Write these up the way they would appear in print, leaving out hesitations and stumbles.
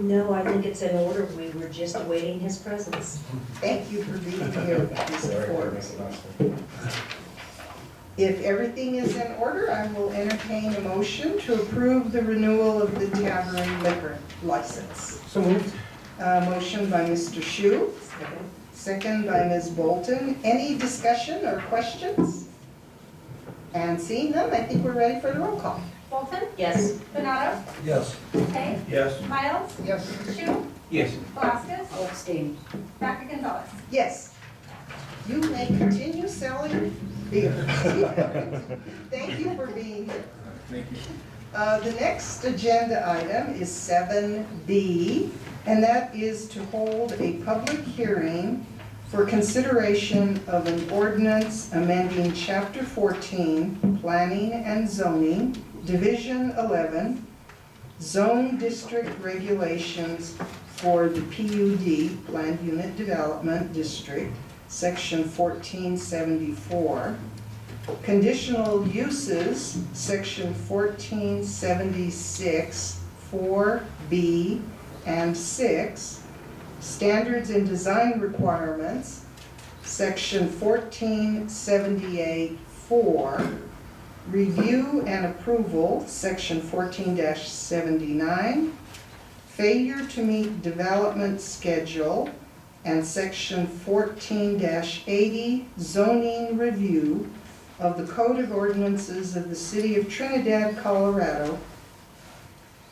No, I think it's in order. We were just awaiting his presence. Thank you for being here to support. If everything is in order, I will entertain a motion to approve the renewal of the tavern liquor license. So moved. Motion by Mr. Shu, second by Ms. Bolton. Any discussion or questions? And seeing none, I think we're ready for the roll call. Bolton? Yes. Benado? Yes. Matei? Yes. Miles? Yes. Shu? Yes. Velasquez? I'll abstain. Dr. Gonzalez? Yes. You may continue selling beer. Thank you for being here. Thank you. The next agenda item is 7B, and that is to hold a public hearing for consideration of an ordinance amending Chapter 14, Planning and Zoning, Division 11, Zone District Regulations for the PUD, Planned Unit Development District, Section 1474, Conditional Uses, Section 1476, 4B and 6, Standards and Design Requirements, Section 1478, 4, Review and Approval, Section 14-79, Failure to Meet Development Schedule, and Section 14-80, Zoning Review of the Code of Ordinances of the City of Trinidad, Colorado,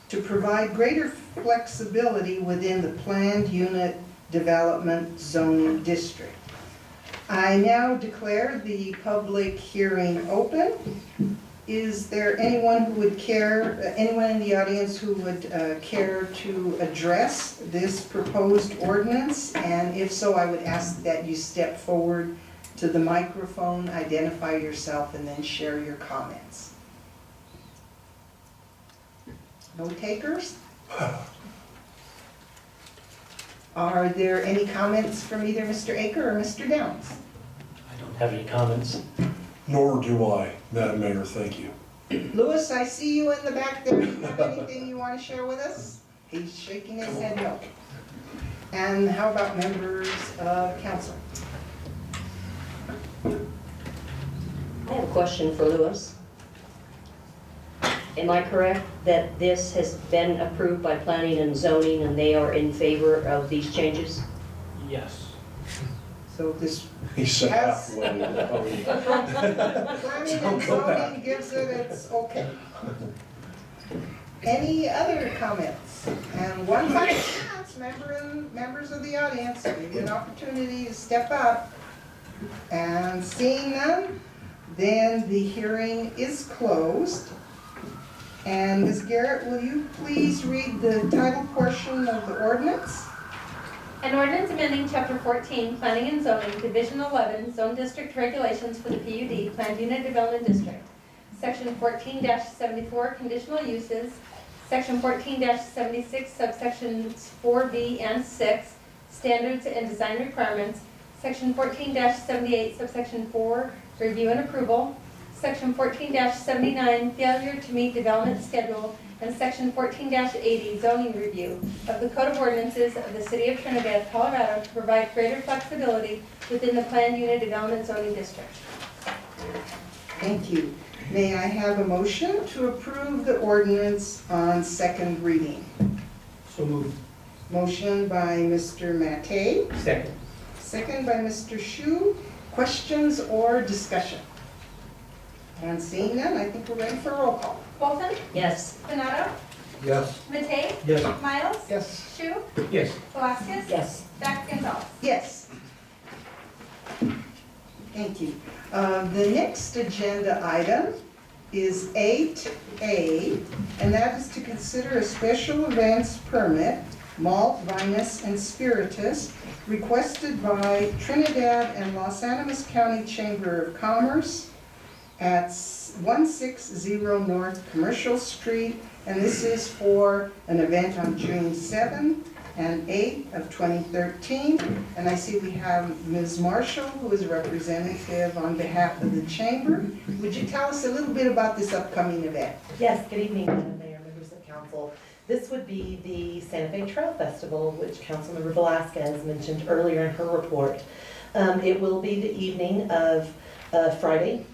to provide greater flexibility within the Planned Unit Development Zoning District. I now declare the public hearing open. Is there anyone who would care, anyone in the audience who would care to address this proposed ordinance? And if so, I would ask that you step forward to the microphone, identify yourself, and then share your comments. No takers? Are there any comments from either Mr. Aker or Mr. Downs? I don't have any comments. Nor do I, Madam Mayor, thank you. Louis, I see you in the back there. Do you have anything you want to share with us? He's shaking his head no. And how about members of council? I have a question for Louis. Am I correct that this has been approved by planning and zoning and they are in favor of these changes? Yes. So this He said Yes. halfway. planning and zoning gives it its okay. Any other comments? And one final chance, members of the audience, give you an opportunity to step up. And seeing none, then the hearing is closed. And Ms. Garrett, will you please read the title portion of the ordinance? An ordinance amending Chapter 14, Planning and Zoning, Division 11, Zone District Regulations for the PUD, Planned Unit Development District. Section 14-74, Conditional Uses. Section 14-76, subsections 4B and 6, Standards and Design Requirements. Section 14-78, subsection 4, Review and Approval. Section 14-79, Failure to Meet Development Schedule. And Section 14-80, Zoning Review of the Code of Ordinances of the City of Trinidad, Colorado, to provide greater flexibility within the Planned Unit Development Zoning District. Thank you. May I have a motion to approve the ordinance on second reading? So moved. Motion by Mr. Matei, Second. second by Mr. Shu. Questions or discussion? And seeing none, I think we're ready for a roll call. Bolton? Yes. Benado? Yes. Matei? Yes. Miles? Yes. Shu? Yes. Velasquez? Yes. Dr. Gonzalez? Yes. Thank you. The next agenda item is 8A, and that is to consider a special events permit, malt, vinous, and spiritus, requested by Trinidad and Los Animas County Chamber of Commerce at 160 North Commercial Street, and this is for an event on June 7 and 8 of 2013. And I see we have Ms. Marshall, who is a representative on behalf of the Chamber. Would you tell us a little bit about this upcoming event? Yes, good evening, Madam Mayor, members of council. This would be the Santa Fe Trail Festival, which Councilmember Velasquez mentioned earlier in her report. It will be the evening of Friday,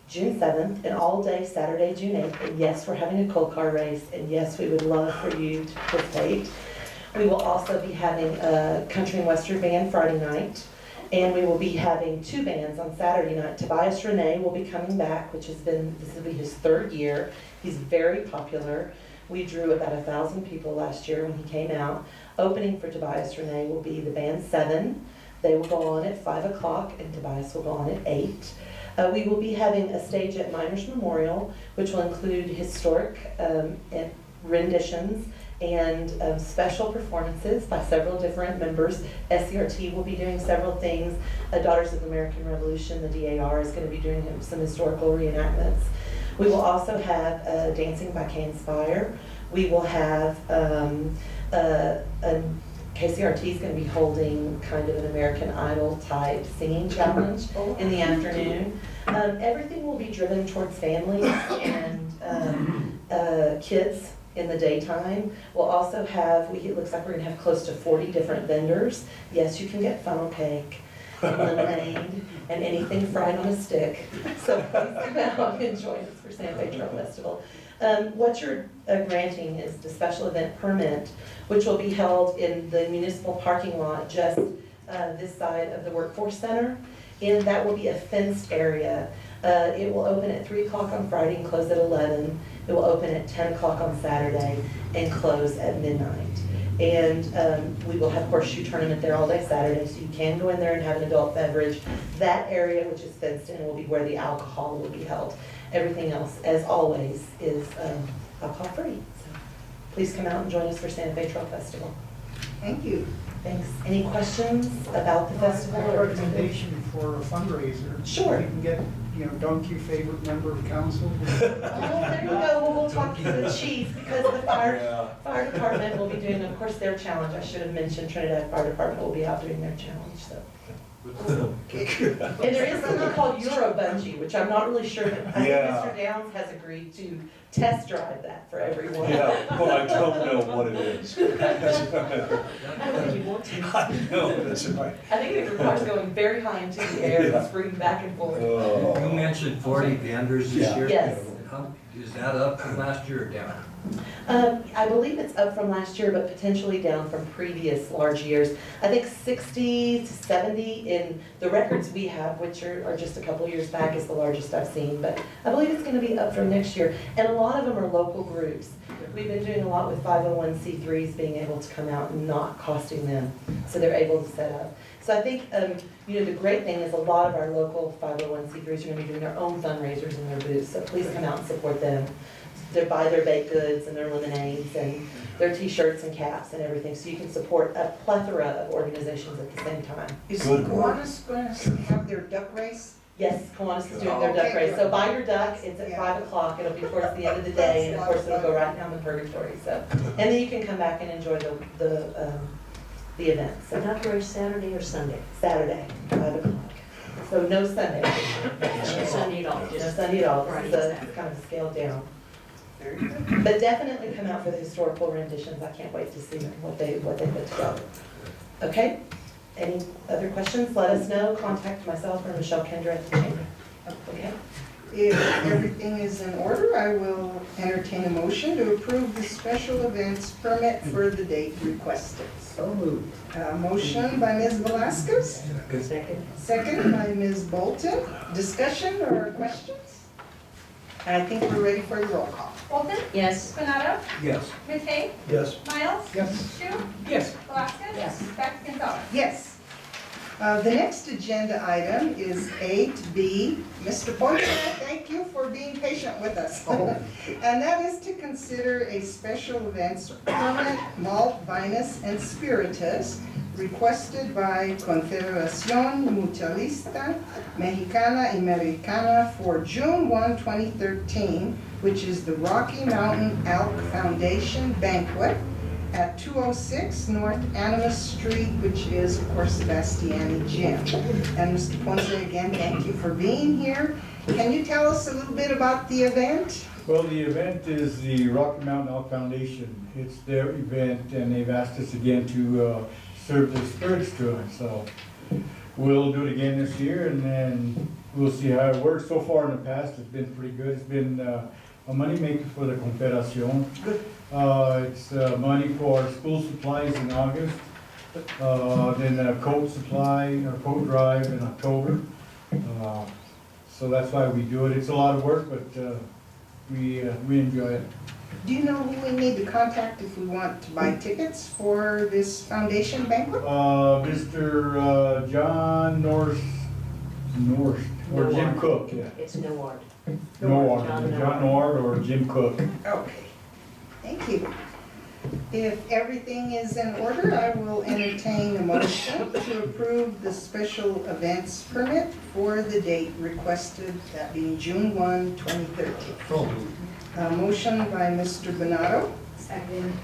June 7th, and all day Saturday, June 8th. And yes, we're having a cold car race, and yes, we would love for you to participate. We will also be having a country and western band Friday night, and we will be having 2 bands on Saturday night. Tobias Rene will be coming back, this will be his 3rd year. He's very popular. We drew about 1,000 people last year when he came out. Opening for Tobias Rene will be the band 7. They will go on at 5 o'clock, and Tobias will go on at 8. We will be having a stage at Miners Memorial, which will include historic renditions and special performances by several different members. SCRT will be doing several things. Daughters of the American Revolution, the E.R.A. is going to be doing some historical reenactments. We will also have Dancing by K-Inspire. We will have KCRT is going to be holding kind of an American Idol type singing challenge in the afternoon. Everything will be driven towards families and kids in the daytime. We'll also have, it looks like we're going to have close to 40 different vendors. Yes, you can get funnel cake and lemonade and anything fried on a stick. So please come out and join us for Santa Fe Trail Festival. What you're granting is the special event permit, which will be held in the municipal parking lot just this side of the Workforce Center. And that will be a fenced area. It will open at 3 o'clock on Friday and close at 11. It will open at 10 o'clock on Saturday and close at midnight. And we will have horseshoe tournament there all day Saturday, so you can go in there and have an adult beverage. That area, which is fenced in, will be where the alcohol will be held. Everything else, as always, is alcohol-free. So please come out and join us for Santa Fe Trail Festival. Thank you. Thanks. Any questions about the I festival? have a recommendation for a fundraiser. Sure. You can get, don't you favorite member of council? Oh, there you go. Well, we'll talk to the chief because the fire department will be doing, of course, their challenge. I should have mentioned Trinidad Fire Department will be out doing their challenge, so. And there is something called Euro Bungee, which I'm not really sure, but I think Yeah. Mr. Downs has agreed to test drive that for everyone. Yeah, but I don't know what it is. I don't think you want to. I know, that's right. I think it requires going very high into the air Yeah. and springing back and forth. Oh. You mentioned 40 vendors this Yeah. year. Yes. Is that up from last year or down? I believe it's up from last year, but potentially down from previous large years. I think 60 to 70 in the records we have, which are just a couple years back, is the largest I've seen. But I believe it's going to be up from next year. And a lot of them are local groups. We've been doing a lot with 501c3s being able to come out and not costing them, so they're able to set up. So I think, the great thing is a lot of our local 501c3s are going to be doing their own fundraisers in their booths. So please come out and support them. They buy their baked goods and their lemonades and their t-shirts and caps and everything, so you can support a plethora of organizations at the same time. Is Good work. Kiwanis going to have their duck race? Yes, Kiwanis is doing their duck Okay, race. good. So buy your duck, it's at Yeah. 5 o'clock, it'll be towards the end of the day, and of course it'll go right down the purgatory, so. And then you can come back and enjoy the event, So so not race Saturday or Sunday? Saturday, 5 o'clock. So no Sunday. No Sunday at all, No just Sunday at all, this Friday is and a Saturday. kind of scaled down. Very good. But definitely come out for the historical renditions. I can't wait to see what they put together. Okay? Any other questions? Let us know. Contact myself or Michelle Kendra at the chamber. Okay? If everything is in order, I will entertain a motion to approve the special events permit for the date requested. So moved. Motion by Ms. Velasquez, Second? second by Ms. Bolton. Discussion or questions? I think we're ready for the roll call. Bolton? Yes. Benado? Yes. Matei? Yes. Miles? Yes. Shu? Yes. Velasquez? Yes. Beck? Gonzalez? Yes. The next agenda item is 8B. Mr. Ponce, thank you for being patient with us. And that is to consider a special events permit, malt, vinous, and spiritus requested by Confederación Mutualista Mexicana y Americana for June 1, 2013, which is the Rocky Mountain Elk Foundation Banquet at 206 North Animas Street, which is, of course, Sebastiani Gym. And Mr. Ponce, again, thank you for being here. Can you tell us a little bit about the event? Well, the event is the Rocky Mountain Elk Foundation. It's their event, and they've asked us again to serve the spirits to them. So we'll do it again this year, and then we'll see how it works. So far in the past, it's been pretty good. It's been a moneymaker for the Confederación. It's money for school supplies in August, then a coat supply, or coat drive in October. So that's why we do it. It's a lot of work, but we enjoy it. Do you know who we need to contact if we want to buy tickets for this foundation banquet? Mr. John North, or Jim Noward. Cook, yeah. It's Noward. Nord, John John Nord or Jim Cook. Okay, thank you. If everything is in order, I will entertain a motion to approve the special events permit for the date requested, that being June 1, 2013. A motion by Mr. Benado,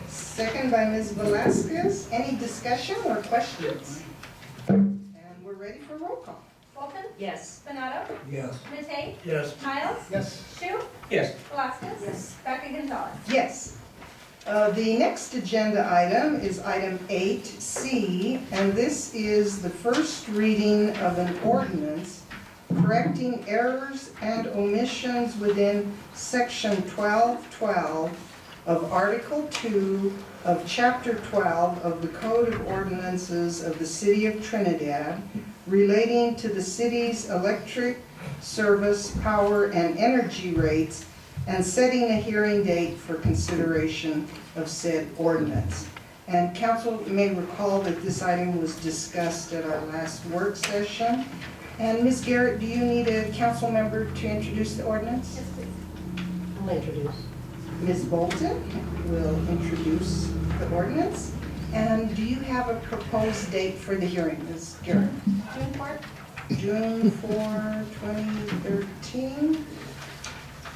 second by Ms. Velazquez. Any discussion or questions? And we're ready for roll call. Bolton? Yes. Benado? Yes. Matei? Yes. Miles? Yes. Shu? Yes. Velazquez? Yes. Dr. Gonzalez? Yes. The next agenda item is item 8C, and this is the first reading of an ordinance correcting errors and omissions within section 1212 of Article 2 of Chapter 12 of the Code of Ordinances of the City of Trinidad relating to the city's electric service, power, and energy rates, and setting a hearing date for consideration of said ordinance. And council may recall that this item was discussed at our last work session. And Ms. Garrett, do you need a council member to introduce the ordinance? Yes, please. I'll introduce. Ms. Bolton will introduce the ordinance. And do you have a proposed date for the hearing, Ms. Garrett? June 4th? June 4, 2013.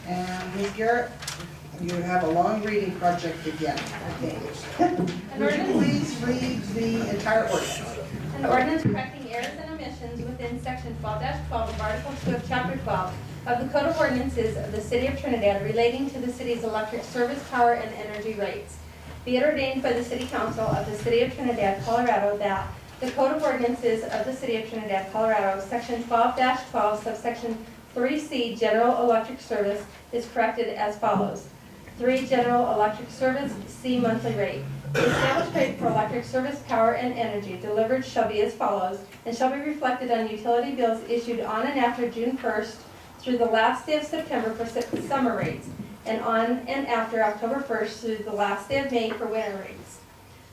And Ms. Garrett, you have a long reading project again, I think. An Would you ordinance, please read the entire ordinance? an ordinance correcting errors and omissions within section 12-12 of Article 2 of Chapter 12 of the Code of Ordinances of the City of Trinidad relating to the city's electric service, power, and energy rates. Be it ordained by the City Council of the City of Trinidad, Colorado, that the Code of Ordinances of the City of Trinidad, Colorado, section 12-12, subsection 3C, General Electric Service, is corrected as follows. 3. General Electric Service, C. Monthly rate. The established rate for electric service, power, and energy delivered shall be as follows, and shall be reflected on utility bills issued on and after June 1st through the last day of September for summer rates, and on and after October 1st through the last day of May for winter rates.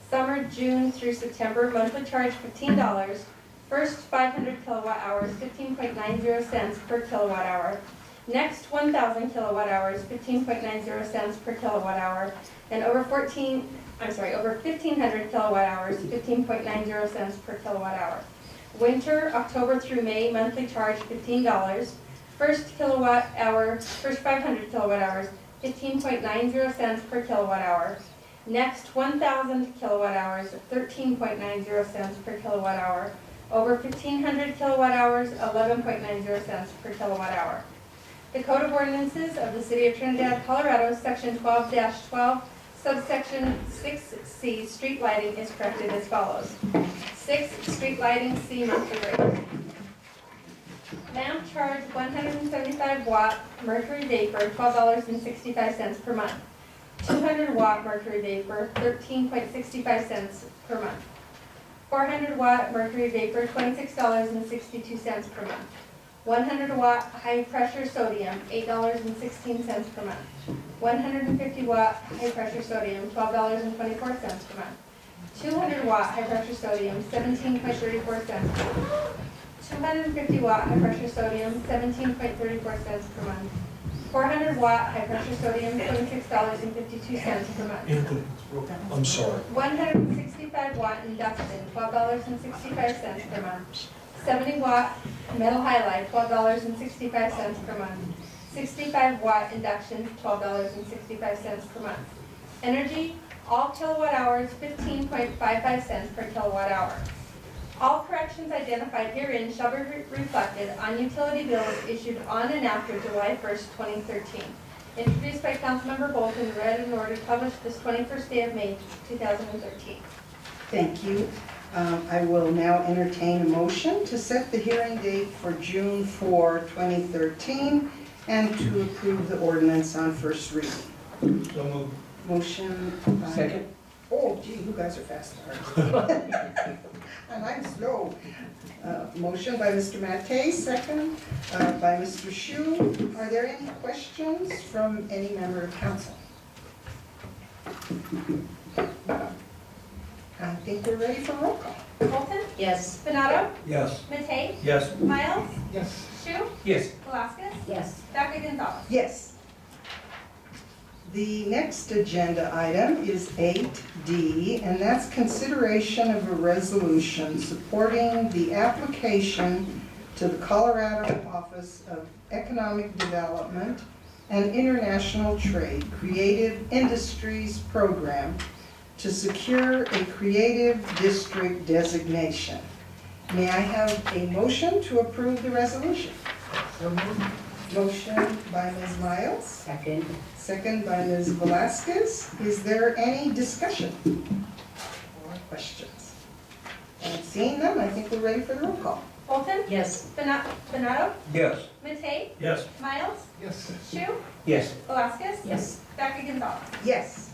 Summer, June through September, monthly charge $15. First 500 kilowatt hours, 15.90 cents per kilowatt hour. Next 1,000 kilowatt hours, 15.90 cents per kilowatt hour. And over 1,500 kilowatt hours, 15.90 cents per kilowatt hour. Winter, October through May, monthly charge $15. First 500 kilowatt hours, 15.90 cents per kilowatt hour. Next 1,000 kilowatt hours, 13.90 cents per kilowatt hour. Over 1,500 kilowatt hours, 11.90 cents per kilowatt hour. The Code of Ordinances of the City of Trinidad, Colorado, Section 12-12, subsection 6C, street lighting is corrected as follows. 6. Street lighting, C. Monthly rate. Lamp charge 175 watt mercury vapor, $12.65 per month. 200 watt mercury vapor, 13.65 cents per month. 400 watt mercury vapor, $26.62 per month. 100 watt high pressure sodium, $8.16 per month. 150 watt high pressure sodium, $12.24 per month. 200 watt high pressure sodium, 17.34 cents per month. 250 watt high pressure sodium, 17.34 cents per month. 400 watt high pressure sodium, $26.52 per month. Anthony, I'm sorry. 165 watt induction, $12.65 per month. 70 watt metal halide, $12.65 per month. 65 watt induction, $12.65 per month. Energy, all kilowatt hours, 15.55 cents per kilowatt hour. All corrections identified herein shall be reflected on utility bills issued on and after July 1st, 2013. introduced by Councilmember Bolton, read and ordered, published this 21st day of May, 2013. Thank you. I will now entertain a motion to set the hearing date for June 4, 2013, and to approve the ordinance on first reading. So moved. Motion by... Second. Oh, gee, you guys are fast. And I'm slow. Motion by Mr. Mattei, second by Mr. Shu. Are there any questions from any member of council? I think we're ready for roll call. Bolton? Yes. Benado? Yes. Matei? Yes. Miles? Yes. Shu? Yes. Velasquez? Yes. Dr. Gonzalez? Yes. The next agenda item is 8D, and that's consideration of a resolution supporting the application to the Colorado Office of Economic Development and International Trade Creative Industries Program to secure a creative district designation. May I have a motion to approve the resolution? So moved. Motion by Ms. Miles. Second. Second by Ms. Velasquez. Is there any discussion or questions? And seeing none, I think we're ready for the roll call. Bolton? Yes. Benado? Yes. Matei? Yes. Miles? Yes. Shu? Yes. Velasquez? Yes. Dr. Gonzalez? Yes.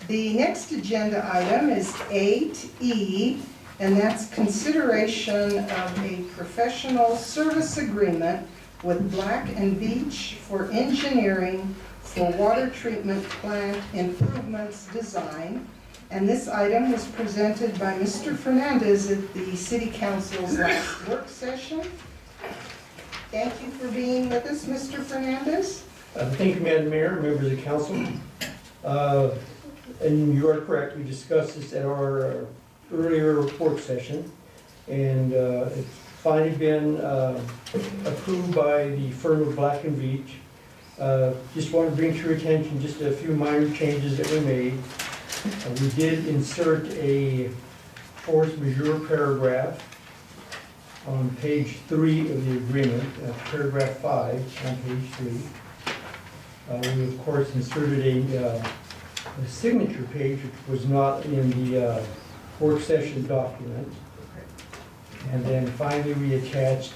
The next agenda item is 8E, and that's consideration of a professional service agreement with Black and Beach for engineering for water treatment plant improvements design. And this item was presented by Mr. Fernandez at the City Council's last work session. Thank you for being with us, Mr. Fernandez. Thank you, Madam Mayor, members of council. And you are correct, we discussed this at our earlier work session. And it's finally been approved by the firm of Black and Beach. Just want to bring to your attention just a few minor changes that we made. We did insert a force majeure paragraph on page 3 of the agreement, paragraph 5 on page 3. We of course inserted a signature page which was not in the work session document. And then finally we attached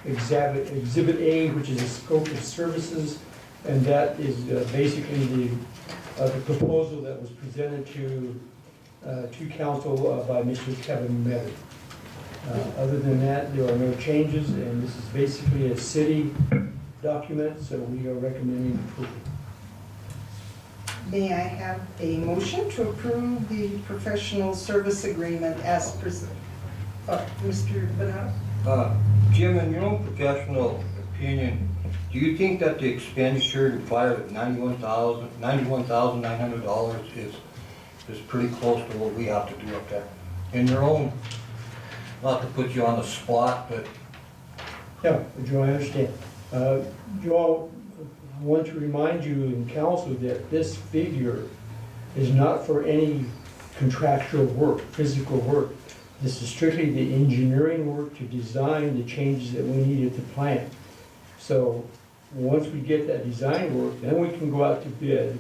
Exhibit A, which is a scope of services, and that is basically the proposal that was presented to council by Mr. Kevin Metter. Other than that, there are no changes, and this is basically a city document, so we are recommending approval. May I have a motion to approve the professional service agreement as presented? Mr. Benado? Jim, in your own professional opinion, do you think that the expenditure required of $91,900 is pretty close to what we have to do up there? In your own, not to put you on the spot, but Yeah, Joe, I understand. Joe, I want to remind you in council that this figure is not for any contractual work, physical work. This is strictly the engineering work to design the changes that we need at the plant. So once we get that design work, then we can go out to bid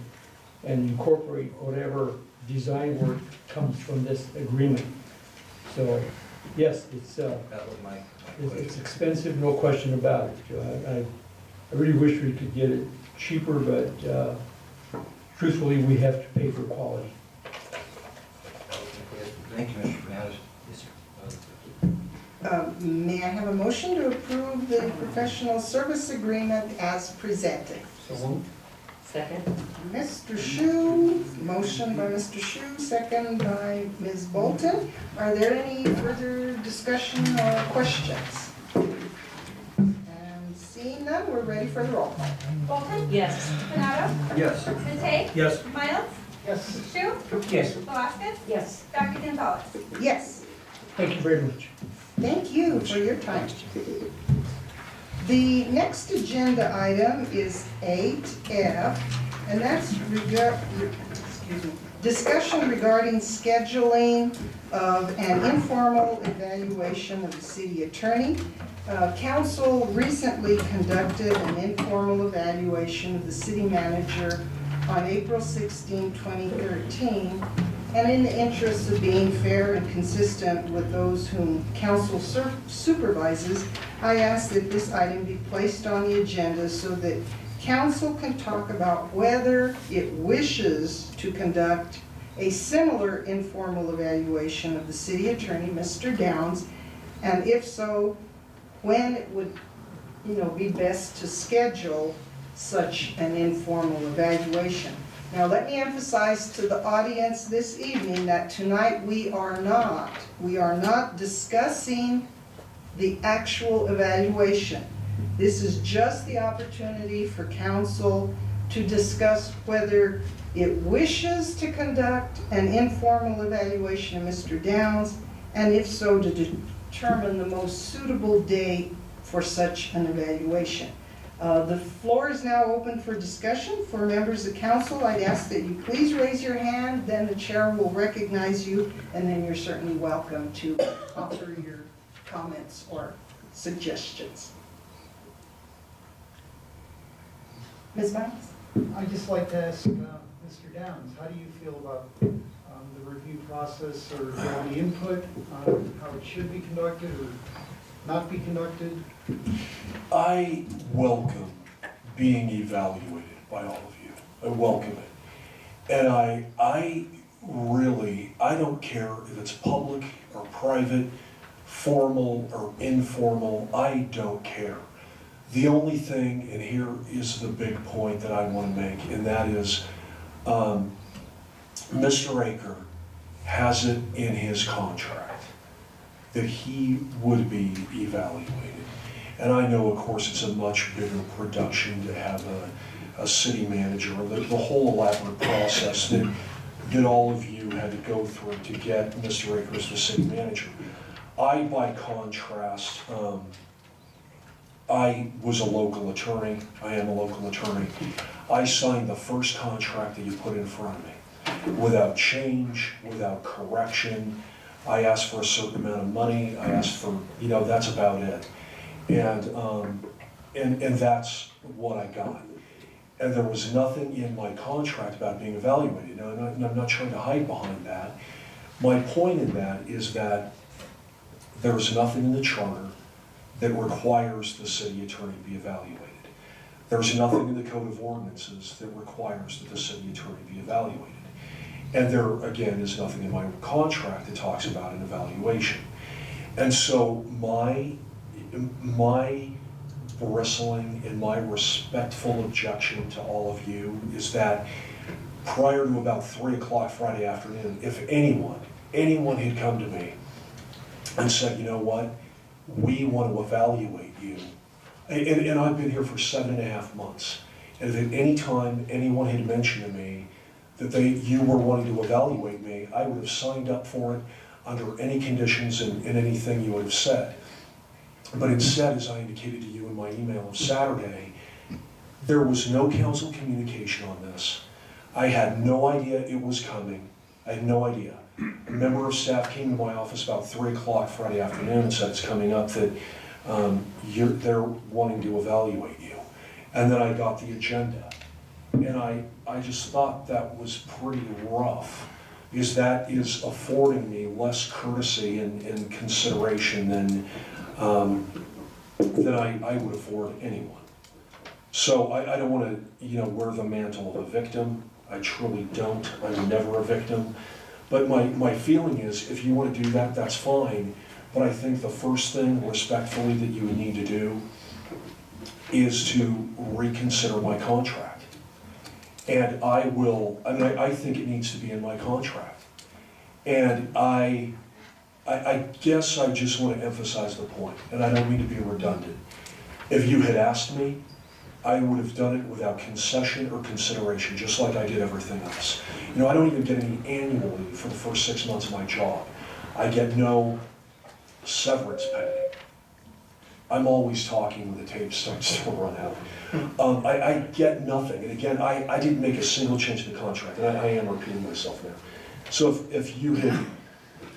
and incorporate whatever design work comes from this agreement. So yes, that was my it's question. expensive, no question about it, Joe. I really wish we could get it cheaper, but truthfully, we have to pay for quality. Thank you, Mr. Fernandez. May I have a motion to approve the professional service agreement as presented? So moved. Second. Mr. Shu, motion by Mr. Shu, second by Ms. Bolton. Are there any further discussion or questions? And seeing none, we're ready for the roll call. Bolton? Yes. Benado? Yes. Matei? Yes. Miles? Yes. Shu? Yes. Velasquez? Yes. Dr. Gonzalez? Yes, Thank you very much. thank you for your time. The next agenda item is 8F, and that's discussion regarding scheduling of an informal evaluation of the city attorney. Council recently conducted an informal evaluation of the city manager on April 16, 2013, and in the interest of being fair and consistent with those whom council supervises, I ask that this item be placed on the agenda so that council can talk about whether it wishes to conduct a similar informal evaluation of the city attorney, Mr. Downs, and if so, when it would, be best to schedule such an informal evaluation. Now, let me emphasize to the audience this evening that tonight we are not discussing the actual evaluation. This is just the opportunity for council to discuss whether it wishes to conduct an informal evaluation of Mr. Downs, and if so, to determine the most suitable date for such an evaluation. The floor is now open for discussion. For members of council, I'd ask that you please raise your hand, then the chair will recognize you, and then you're certainly welcome to offer your comments or suggestions. Ms. Banks? I'd just like to ask Mr. Downs, how do you feel about the review process, or do you have any input on how it should be conducted or not be conducted? I welcome being evaluated by all of you. I welcome it. And I don't care if it's public or private, formal or informal, I don't care. The only thing, and here is the big point that I want to make, and that is Mr. Aker has it in his contract that he would be evaluated. And I know, of course, it's a much bigger production to have a city manager, the whole elaborate process that all of you had to go through to get Mr. Aker as the city manager. I, by contrast, I was a local attorney. I am a local attorney. I signed the first contract that you put in front of me, without change, without correction. I asked for a certain amount of money. I asked for, that's about it. And that's what I got. And there was nothing in my contract about being evaluated. Now, I'm not trying to hide behind that. My point in that is that there's nothing in the charter that requires the city attorney to be evaluated. There's nothing in the code of ordinances that requires that the city attorney be evaluated. And there, again, is nothing in my contract that talks about an evaluation. And so my bristling and my respectful objection to all of you is that prior to about 3 o'clock Friday afternoon, if anyone had come to me and said, you know what, we want to evaluate you, and I've been here for 7.5 months, and if at any time anyone had mentioned to me that you were wanting to evaluate me, I would have signed up for it under any conditions and anything you would have said. But instead, as I indicated to you in my email of Saturday, there was no council communication on this. I had no idea it was coming. I had no idea. A member of staff came to my office about 3 o'clock Friday afternoon and said it's coming up that they're wanting to evaluate you. And then I got the agenda. And I just thought that was pretty rough, because that is affording me less courtesy and consideration than I would afford anyone. So I don't want to, wear the mantle of a victim. I truly don't. I'm never a victim. But my feeling is, if you want to do that, that's fine. But I think the first thing, respectfully, that you would need to do is to reconsider my contract. And I think it needs to be in my contract. And I guess I just want to emphasize the point, and I don't mean to be redundant. If you had asked me, I would have done it without concession or consideration, just like I did everything else. I don't even get any annual leave for the first 6 months of my job. I get no severance pay. I'm always talking when the tape starts to run out. I get nothing. And again, I didn't make a single change to the contract, and I am repeating myself now. So if you had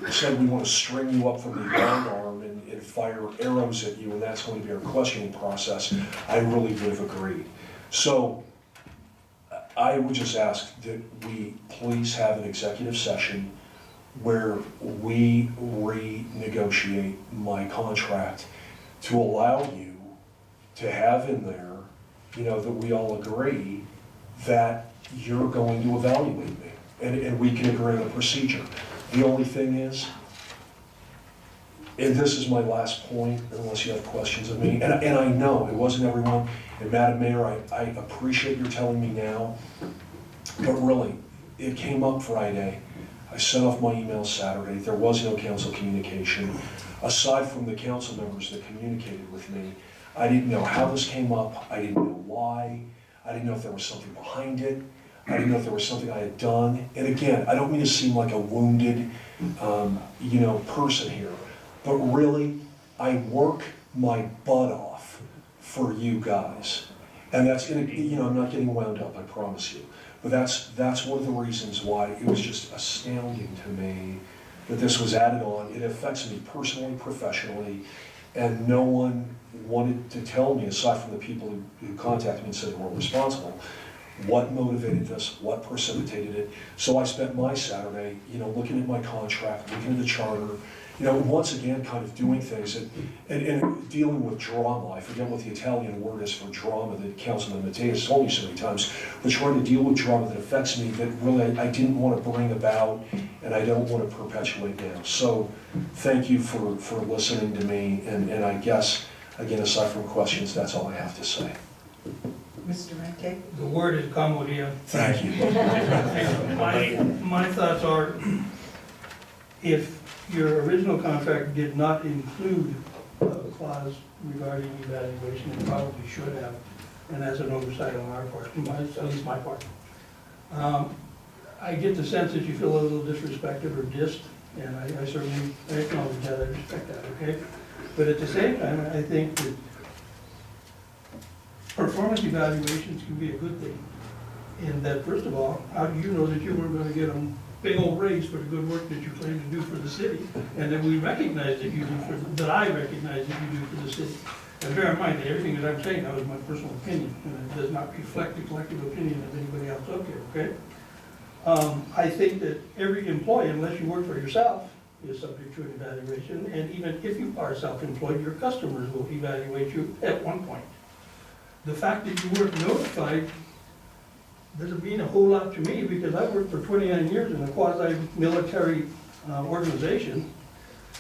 said we want to string you up from the yardarm and fire arrows at you, and that's going to be our questioning process, I really would have agreed. So I would just ask that we please have an executive session where we renegotiate my contract to allow you to have in there, you know, that we all agree that you're going to evaluate me, and we can agree on a procedure. The only thing is, and this is my last point, unless you have questions of me, and I know it wasn't everyone, and Madam Mayor, I appreciate your telling me now, but really, it came up Friday. I sent off my email Saturday. There was no council communication. Aside from the council members that communicated with me, I didn't know how this came up. I didn't know why. I didn't know if there was something behind it. I didn't know if there was something I had done. And again, I don't mean to seem like a wounded, person here, but really, I work my butt off for you guys. And that's gonna, I'm not getting wound up, I promise you. But that's one of the reasons why it was just astounding to me that this was added on. It affects me personally, professionally, and no one wanted to tell me, aside from the people who contacted me and said they weren't responsible, what motivated this, what precipitated it. So I spent my Saturday, looking at my contract, looking at the charter, once again, kind of doing things and dealing with drama. I forget what the Italian word is for drama that Councilman Mateus told me so many times, but trying to deal with drama that affects me that really I didn't want to bring about and I don't want to perpetuate now. So thank you for listening to me, and I guess, again, aside from questions, that's all I have to say. Mr. Ranke? The word is comodia. Thank you. My thoughts are, if your original contract did not include a clause regarding evaluation, it probably should have, and that's an oversight on our part, at least my part. I get the sense that you feel a little disrespected or dissed, and I certainly acknowledge that, I respect that, okay? But at the same time, I think that performance evaluations can be a good thing. In that, first of all, how do you know that you weren't gonna get a big old raise for the good work that you claim to do for the city, and that we recognize that you do that I recognize that you do for the city. And bear in mind that everything that I'm saying now is my personal opinion, and it does not reflect the collective opinion of anybody else up here, okay? I think that every employee, unless you work for yourself, is subject to an evaluation, and even if you are self-employed, your customers will evaluate you at one point. The fact that you weren't notified doesn't mean a whole lot to me, because I worked for 29 years in a quasi-military organization,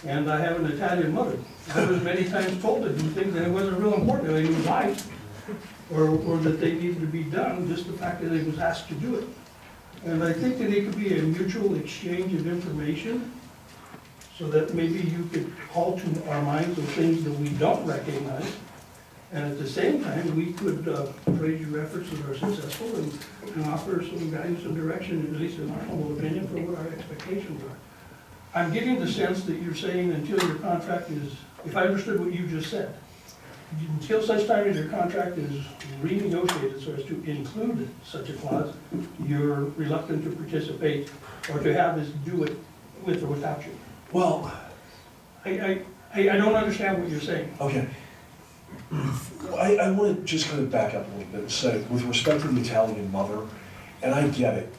and I have an Italian mother. I was many times told to do things that it wasn't real important, they knew why, or that they needed to be done, just the fact that I was asked to do it. And I think that it could be a mutual exchange of information, so that maybe you could call to our minds of things that we don't recognize. And at the same time, we could praise your efforts that are successful and offer some guidance and direction, at least in our humble opinion, for what our expectations are. I'm getting the sense that you're saying until your contract is, if I understood what you just said, until such time as your contract is renegotiated so as to include such a clause, you're reluctant to participate or to have us do it with or without you. Well, I don't understand what you're saying. okay. I want to just kind of back up a little bit and say, with respect to the Italian mother, and I get it,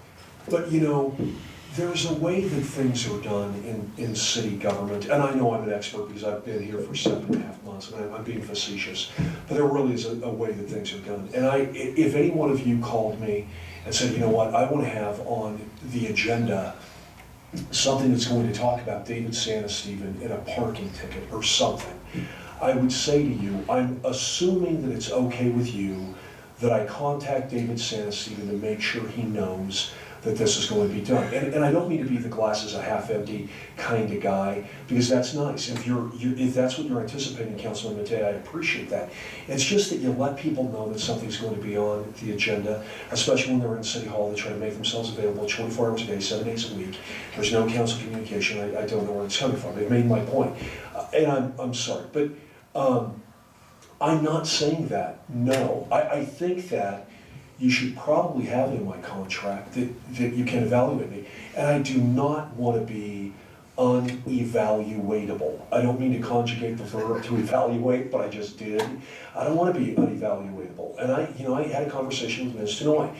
but there's a way that things are done in city government, and I know I'm an expert because I've been here for 7.5 months, and I'm being facetious, but there really is a way that things are done. And if any one of you called me and said, you know what, I want to have on the agenda something that's going to talk about David Sanesteven in a parking ticket or something, I would say to you, I'm assuming that it's okay with you that I contact David Sanesteven to make sure he knows that this is going to be done. And I don't mean to be the glass is a half empty kind of guy, because that's nice. If that's what you're anticipating, Councilman Matei, I appreciate that. It's just that you let people know that something's going to be on the agenda, especially when they're in City Hall. They try to make themselves available 24 hours a day, 7 days a week. There's no council communication. I don't know where it's coming from. They've made my point. And I'm sorry, but I'm not saying that, no. I think that you should probably have it in my contract that you can evaluate me. And I do not want to be unevaluatable. I don't mean to conjugate the verb to evaluate, but I just did. I don't want to be unevaluatable. And I had a conversation with Ms. Tenoy.